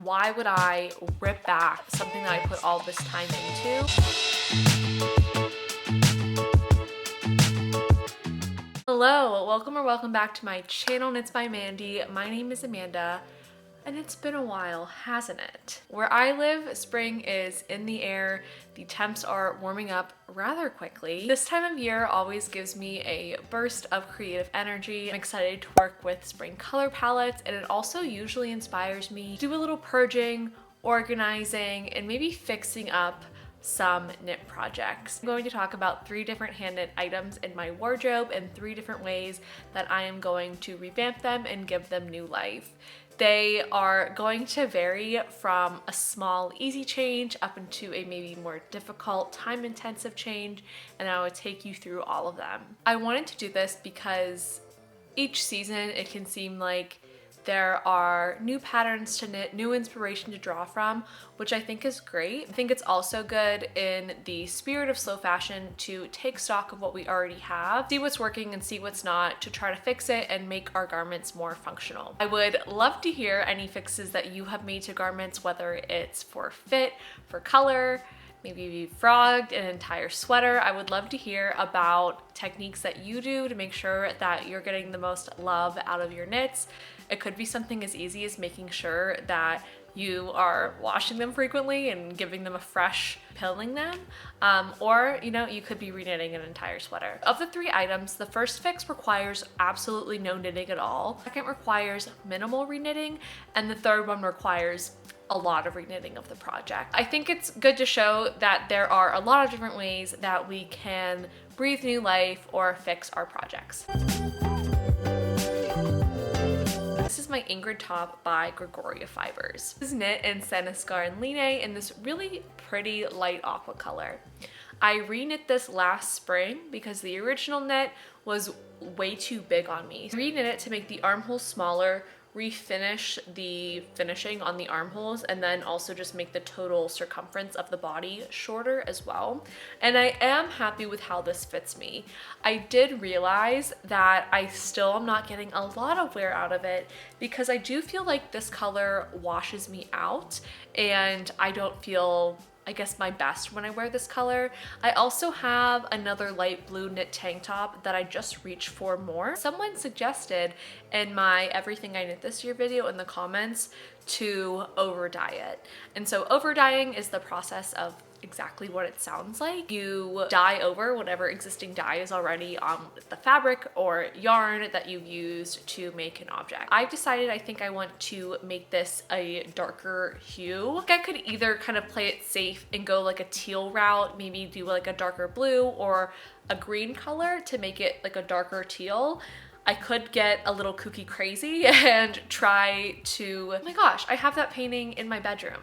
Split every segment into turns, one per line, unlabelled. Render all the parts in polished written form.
Why would I rip back something that I put all this time into? Hello, welcome or welcome back to my channel, Knits by Mandy. My name is Amanda, and it's been a while, hasn't it? Where I live, spring is in the air. The temps are warming up rather quickly. This time of year always gives me a burst of creative energy. I'm excited to work with spring color palettes, and it also usually inspires me to do a little purging, organizing, and maybe fixing up some knit projects. I'm going to talk about 3 different hand knit items in my wardrobe and 3 different ways that I am going to revamp them and give them new life. They are going to vary from a small, easy change up into a maybe more difficult, time-intensive change, and I will take you through all of them. I wanted to do this because each season it can seem like there are new patterns to knit, new inspiration to draw from, which I think is great. I think it's also good in the spirit of slow fashion to take stock of what we already have, see what's working and see what's not, to try to fix it and make our garments more functional. I would love to hear any fixes that you have made to garments, whether it's for fit, for color, maybe you frogged an entire sweater. I would love to hear about techniques that you do to make sure that you're getting the most love out of your knits. It could be something as easy as making sure that you are washing them frequently and giving them a fresh pilling them, or you could be reknitting an entire sweater. Of the 3 items, the first fix requires absolutely no knitting at all. Second requires minimal reknitting, and the third one requires a lot of reknitting of the project. I think it's good to show that there are a lot of different ways that we can breathe new life or fix our projects. This is my Ingrid top by Gregoria Fibers. This is knit in Senescar and Line in this really pretty light aqua color. I reknit this last spring because the original knit was way too big on me. I reknit it to make the armholes smaller, refinish the finishing on the armholes, and then also just make the total circumference of the body shorter as well. And I am happy with how this fits me. I did realize that I still am not getting a lot of wear out of it because I do feel like this color washes me out and I don't feel, I guess, my best when I wear this color. I also have another light blue knit tank top that I just reached for more. Someone suggested in my Everything I Knit This Year video in the comments to over dye it. And so over dyeing is the process of exactly what it sounds like. You dye over whatever existing dye is already on the fabric or yarn that you've used to make an object. I've decided I think I want to make this a darker hue. I think I could either kind of play it safe and go like a teal route, maybe do like a darker blue or a green color to make it like a darker teal. I could get a little kooky crazy and try to, oh my gosh, I have that painting in my bedroom.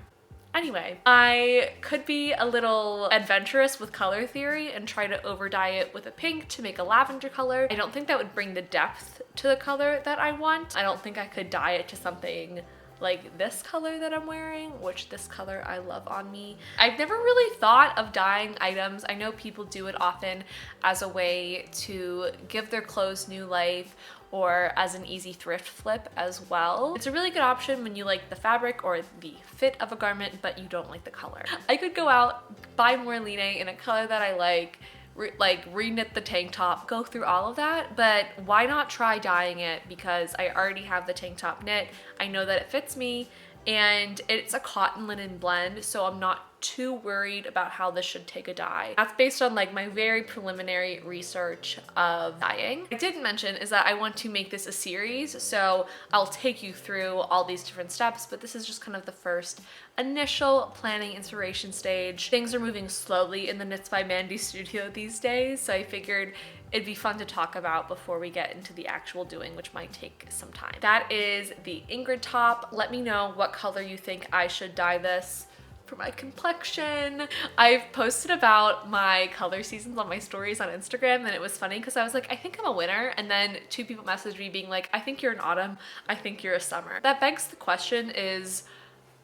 Anyway, I could be a little adventurous with color theory and try to over dye it with a pink to make a lavender color. I don't think that would bring the depth to the color that I want. I don't think I could dye it to something like this color that I'm wearing, which this color I love on me. I've never really thought of dyeing items. I know people do it often as a way to give their clothes new life or as an easy thrift flip as well. It's a really good option when you like the fabric or the fit of a garment, but you don't like the color. I could go out, buy more Line in a color that I like reknit the tank top, go through all of that, but why not try dyeing it? Because I already have the tank top knit, I know that it fits me, and it's a cotton linen blend, so I'm not too worried about how this should take a dye. That's based on like my very preliminary research of dyeing. I didn't mention is that I want to make this a series, so I'll take you through all these different steps, but this is just kind of the first initial planning inspiration stage. Things are moving slowly in the Knits by Mandy studio these days, so I figured it'd be fun to talk about before we get into the actual doing, which might take some time. That is the Ingrid top. Let me know what color you think I should dye this for my complexion. I've posted about my color seasons on my stories on Instagram, and it was funny because I was like, I think I'm a winter, and then 2 people messaged me being like, I think you're an autumn, I think you're a summer. That begs the question, is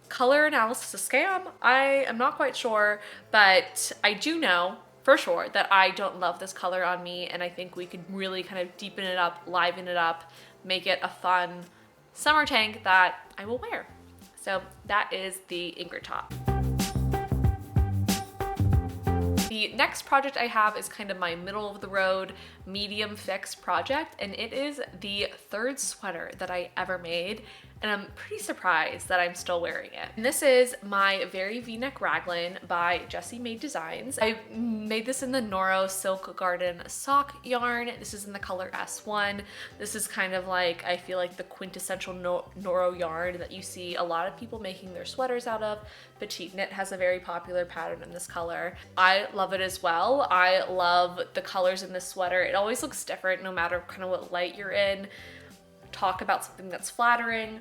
color analysis a scam? I am not quite sure, but I do know for sure that I don't love this color on me, and I think we could really kind of deepen it up, liven it up, make it a fun summer tank that I will wear. So that is the Ingrid top. The next project I have is kind of my middle of the road, medium fix project, and it is the third sweater that I ever made, and I'm pretty surprised that I'm still wearing it. And this is my very V-neck raglan by Jessie Maed Designs. I made this in the Noro Silk Garden sock yarn. This is in the color S1. This is kind of like, I feel like the quintessential Noro yarn that you see a lot of people making their sweaters out of. Petite knit has a very popular pattern in this color. I love it as well. I love the colors in this sweater. It always looks different no matter kind of what light you're in. Talk about something that's flattering.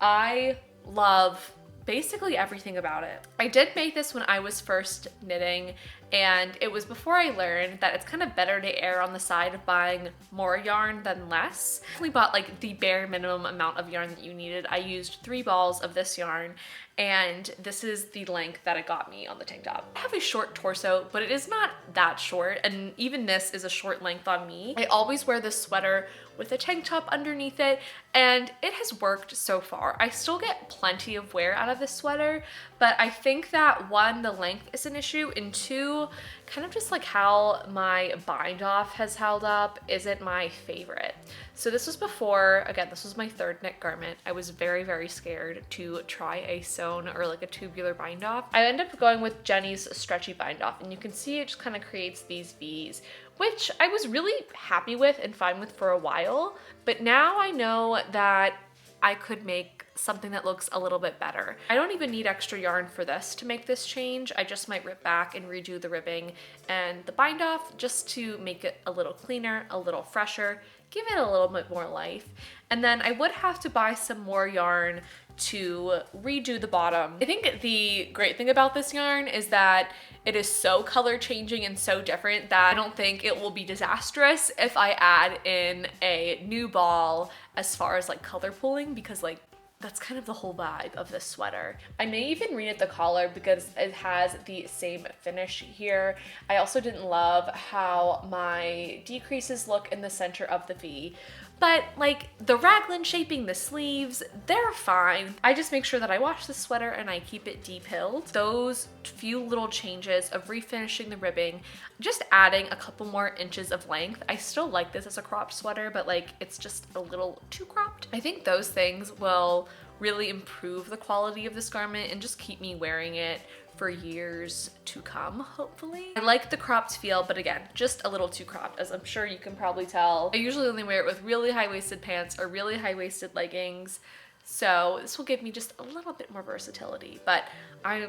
I love basically everything about it. I did make this when I was first knitting, and it was before I learned that it's kind of better to err on the side of buying more yarn than less. I only bought like the bare minimum amount of yarn that you needed. I used 3 balls of this yarn, and this is the length that it got me on the tank top. I have a short torso, but it is not that short, and even this is a short length on me. I always wear this sweater with a tank top underneath it, and it has worked so far. I still get plenty of wear out of this sweater, but I think that 1, the length is an issue, and 2, kind of just like how my bind off has held up isn't my favorite. So this was before, again, this was my 3rd knit garment. I was very, very scared to try a sewn or like a tubular bind off. I ended up going with Jenny's stretchy bind off, and you can see it just kind of creates these V's, which I was really happy with and fine with for a while, but now I know that I could make something that looks a little bit better. I don't even need extra yarn for this to make this change. I just might rip back and redo the ribbing and the bind off just to make it a little cleaner, a little fresher, give it a little bit more life. And then I would have to buy some more yarn to redo the bottom. I think the great thing about this yarn is that it is so color changing and so different that I don't think it will be disastrous if I add in a new ball as far as like color pooling, because like that's kind of the whole vibe of this sweater. I may even reknit the collar because it has the same finish here. I also didn't love how my decreases look in the center of the V, but like the raglan shaping the sleeves, they're fine. I just make sure that I wash the sweater and I keep it de-pilled. Those few little changes of refinishing the ribbing, just adding a couple more inches of length. I still like this as a cropped sweater, but like it's just a little too cropped. I think those things will really improve the quality of this garment and just keep me wearing it for years to come, hopefully. I like the cropped feel, but again, just a little too cropped, as I'm sure you can probably tell. I usually only wear it with really high-waisted pants or really high-waisted leggings, so this will give me just a little bit more versatility, but I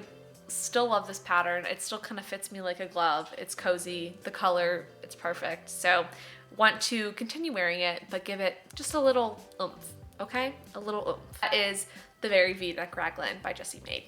still love this pattern. It still kind of fits me like a glove. It's cozy, the color, it's perfect. So want to continue wearing it, but give it just a little oomph, okay? A little oomph. That is the very V-neck raglan by Jessie Maed.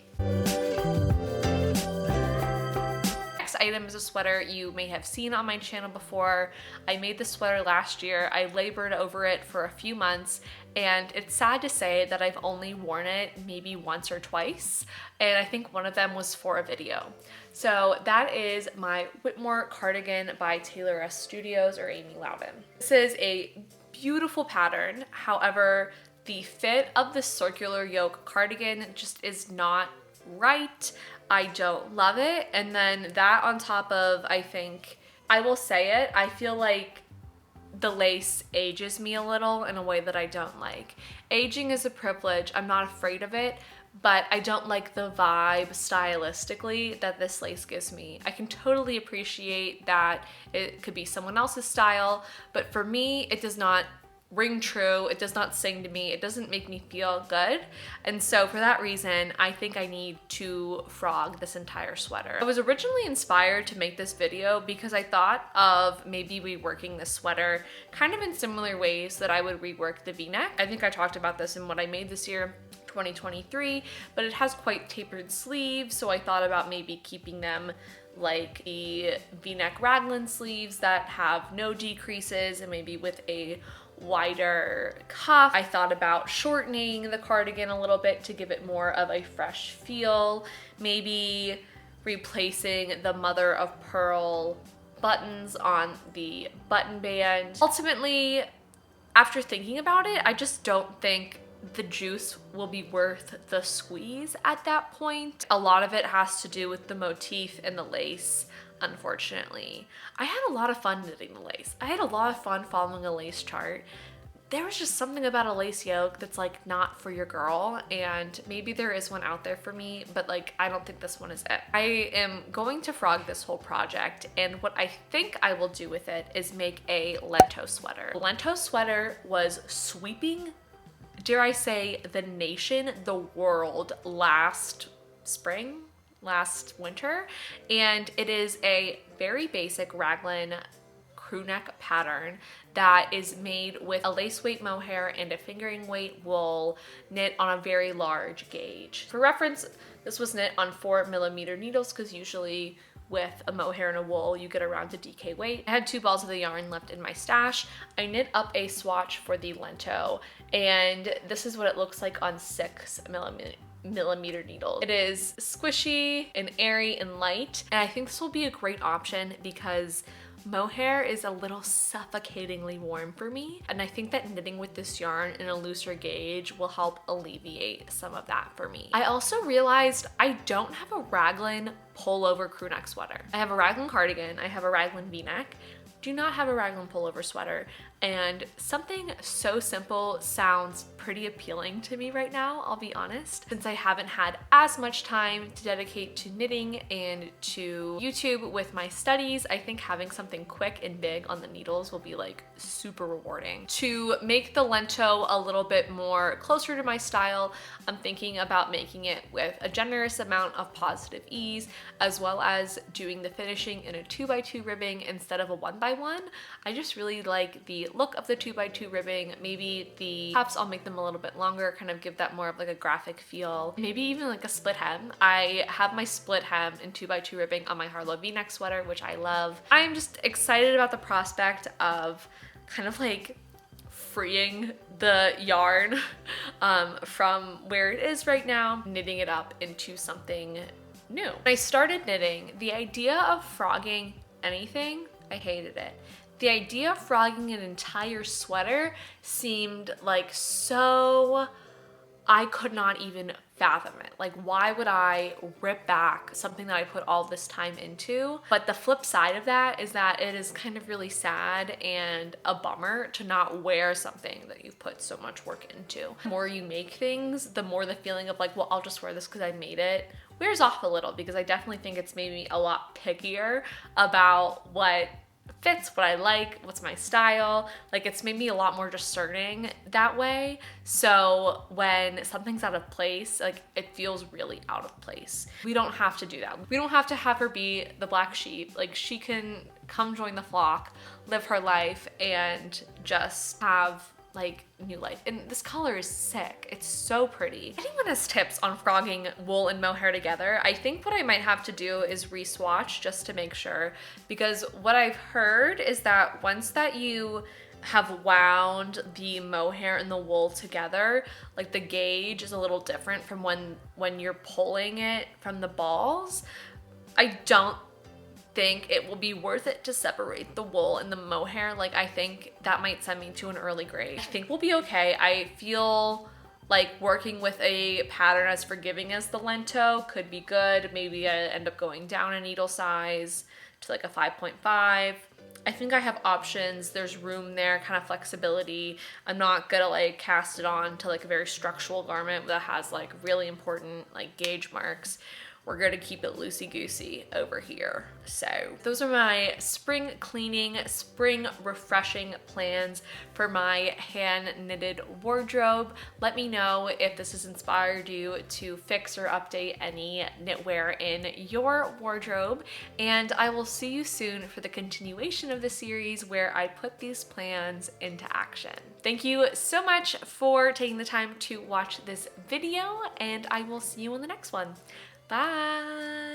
Next item is a sweater you may have seen on my channel before. I made this sweater last year. I labored over it for a few months, and it's sad to say that I've only worn it maybe once or twice, and I think one of them was for a video. So that is my Whitmoor cardigan by Taylor S Studios or Amy Lowden. This is a beautiful pattern. However, the fit of the circular yoke cardigan just is not right. I don't love it. And then that on top of, I think, I will say it, I feel like the lace ages me a little in a way that I don't like. Aging is a privilege. I'm not afraid of it, but I don't like the vibe stylistically that this lace gives me. I can totally appreciate that it could be someone else's style, but for me, it does not ring true. It does not sing to me. It doesn't make me feel good. And so for that reason, I think I need to frog this entire sweater. I was originally inspired to make this video because I thought of maybe reworking this sweater kind of in similar ways that I would rework the V-neck. I think I talked about this in what I made this year, 2023, but it has quite tapered sleeves, so I thought about maybe keeping them like the V-neck raglan sleeves that have no decreases and maybe with a wider cuff. I thought about shortening the cardigan a little bit to give it more of a fresh feel, maybe replacing the mother of pearl buttons on the button band. Ultimately, after thinking about it, I just don't think the juice will be worth the squeeze at that point. A lot of it has to do with the motif and the lace, unfortunately. I had a lot of fun knitting the lace. I had a lot of fun following a lace chart. There was just something about a lace yoke that's like not for your girl, and maybe there is one out there for me, but like I don't think this one is it. I am going to frog this whole project, and what I think I will do with it is make a lento sweater. The lento sweater was sweeping, dare I say, the nation, the world last spring, last winter, and it is a very basic raglan crew neck pattern that is made with a lace weight mohair and a fingering weight wool knit on a very large gauge. For reference, this was knit on 4mm needles because usually with a mohair and a wool you get around a DK weight. I had 2 balls of the yarn left in my stash. I knit up a swatch for the lento, and this is what it looks like on 6mm needle. It is squishy and airy and light, and I think this will be a great option because mohair is a little suffocatingly warm for me, and I think that knitting with this yarn in a looser gauge will help alleviate some of that for me. I also realized I don't have a raglan pullover crew neck sweater. I have a raglan cardigan, I have a raglan v-neck, do not have a raglan pullover sweater, and something so simple sounds pretty appealing to me right now, I'll be honest. Since I haven't had as much time to dedicate to knitting and to YouTube with my studies, I think having something quick and big on the needles will be like super rewarding. To make the lento a little bit more closer to my style, I'm thinking about making it with a generous amount of positive ease, as well as doing the finishing in a 2x2 ribbing instead of a 1x1. I just really like the look of the 2x2 ribbing. Maybe the cuffs, I'll make them a little bit longer, kind of give that more of like a graphic feel. Maybe even like a split hem. I have my split hem in 2x2 ribbing on my Harlow v-neck sweater, which I love. I'm just excited about the prospect of kind of like freeing the yarn from where it is right now, knitting it up into something new. When I started knitting, the idea of frogging anything, I hated it. The idea of frogging an entire sweater seemed like so, I could not even fathom it. Like, why would I rip back something that I put all this time into? But the flip side of that is that it is kind of really sad and a bummer to not wear something that you've put so much work into. The more you make things, the more the feeling of like, well, I'll just wear this because I made it wears off a little, because I definitely think it's made me a lot pickier about what fits, what I like, what's my style. Like, it's made me a lot more discerning that way. So when something's out of place, like, it feels really out of place. We don't have to do that. We don't have to have her be the black sheep. Like, she can come join the flock, live her life, and just have like new life. And this color is sick. It's so pretty. If anyone has tips on frogging wool and mohair together, I think what I might have to do is re-swatch just to make sure, because what I've heard is that once that you have wound the mohair and the wool together, like the gauge is a little different from when you're pulling it from the balls. I don't think it will be worth it to separate the wool and the mohair. Like, I think that might send me to an early grade. I think we'll be okay. I feel like working with a pattern as forgiving as the lento could be good. Maybe I end up going down a needle size to like a 5.5. I think I have options. There's room there, kind of flexibility. I'm not gonna like cast it on to like a very structural garment that has like really important like gauge marks. We're gonna keep it loosey-goosey over here. So those are my spring cleaning, spring refreshing plans for my hand knitted wardrobe. Let me know if this has inspired you to fix or update any knitwear in your wardrobe. And I will see you soon for the continuation of the series where I put these plans into action. Thank you so much for taking the time to watch this video, and I will see you in the next one. Bye.